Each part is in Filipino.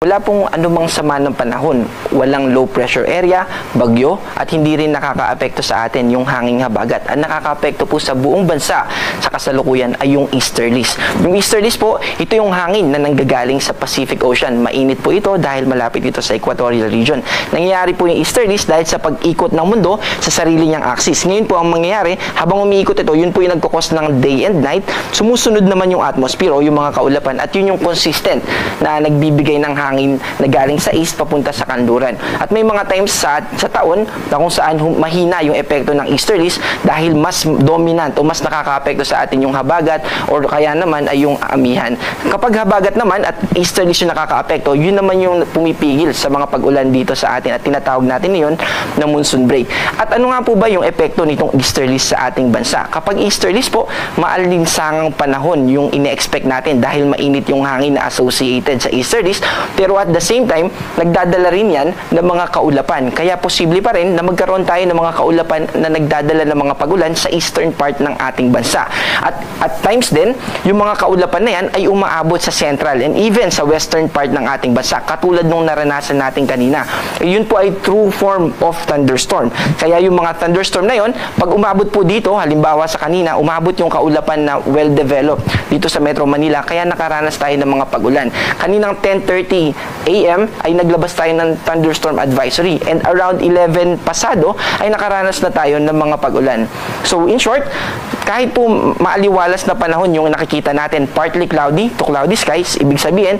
Wala pong anumang sama ng panahon, walang low pressure area, bagyo, at hindi rin nakakaapekto sa atin yung hanging habagat. Ang nakakaapekto po sa buong bansa sa kasalukuyan ay yung easterlies. Yung easterlies po, ito yung hangin na nanggagaling sa Pacific Ocean. Mainit po ito dahil malapit ito sa equatorial region. Nangyayari po yung easterlies dahil sa pag-ikot ng mundo sa sarili niyang axis. Ngayon po ang mangyayari, habang umiikot ito, yun po yung nagkukos ng day and night, sumusunod naman yung atmosphere o yung mga kaulapan at yun yung consistent na nagbibigay ng hangin na galing sa east papunta sa kanluran. At may mga times sa taon na kung saan mahina yung epekto ng easterlies dahil mas dominant o mas nakakaapekto sa atin yung habagat or kaya naman ay yung amihan. Kapag habagat naman at easterlies yung nakakaapekto, yun naman yung pumipigil sa mga pag-ulan dito sa atin at tinatawag natin yun na monsoon break. At ano nga po ba yung epekto nitong easterlies sa ating bansa? Kapag easterlies po, maalinsangang panahon yung ine-expect natin dahil mainit yung hangin na associated sa easterlies. Pero at the same time, nagdadala rin yan ng mga kaulapan. Kaya posible pa rin na magkaroon tayo ng mga kaulapan na nagdadala ng mga pagulan sa eastern part ng ating bansa. At times din, yung mga kaulapan na yan ay umaabot sa central and even sa western part ng ating bansa. Katulad nung naranasan natin kanina. Yun po ay true form of thunderstorm. Kaya yung mga thunderstorm na yon, pag umabot po dito, halimbawa sa kanina, umabot yung kaulapan na well-developed dito sa Metro Manila, kaya nakaranas tayo ng mga pagulan. Kaninang 10:30 AM ay naglabas tayo ng thunderstorm advisory and around 11 pasado ay nakaranas na tayo ng mga pagulan. So in short, kahit po maaliwalas na panahon yung nakikita natin, partly cloudy to cloudy skies, ibig sabihin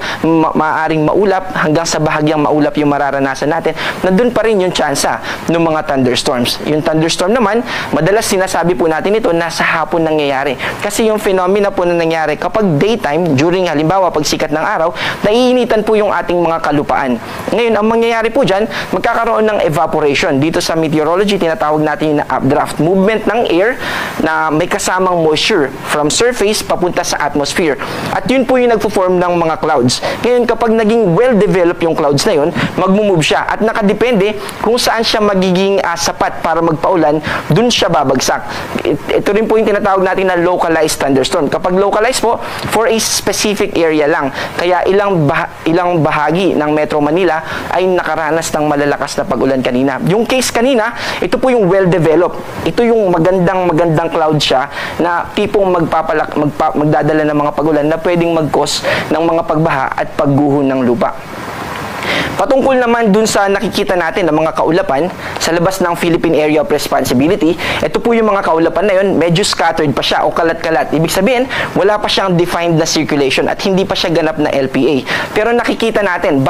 maaaring maulap hanggang sa bahagyang maulap yung mararanasan natin, nandun pa rin yung tsansa ng mga thunderstorms. Yung thunderstorm naman, madalas sinasabi po natin ito nasa hapon nangyayari. Kasi yung phenomena po na nangyayari kapag daytime, during halimbawa pag sikat ng araw, naiinitan po yung ating mga kalupaan. Ngayon, ang mangyayari po dyan, magkakaroon ng evaporation. Dito sa meteorology, tinatawag natin yung updraft movement ng air na may kasamang moisture from surface papunta sa atmosphere. At yun po yung nagpo-form ng mga clouds. Ngayon, kapag naging well-developed yung clouds na yun, magmumove siya. At nakadepende kung saan siya magiging sapat para magpaulan, dun siya babagsak. Ito rin po yung tinatawag natin na localized thunderstorm. Kapag localized po, for a specific area lang. Kaya ilang bahagi ng Metro Manila ay nakaranas ng malalakas na pag-ulan kanina. Yung case kanina, ito po yung well-developed. Ito yung magandang cloud siya na tipong magdadala ng mga pag-ulan na pwedeng mag-cause ng mga pagbaha at pagguho ng lupa. Patungkol naman dun sa nakikita natin ng mga kaulapan sa labas ng Philippine Area of Responsibility, ito po yung mga kaulapan na yun, medyo scattered pa siya o kalat-kalat. Ibig sabihin, wala pa siyang defined na circulation at hindi pa siya ganap na LPA. Pero nakikita natin,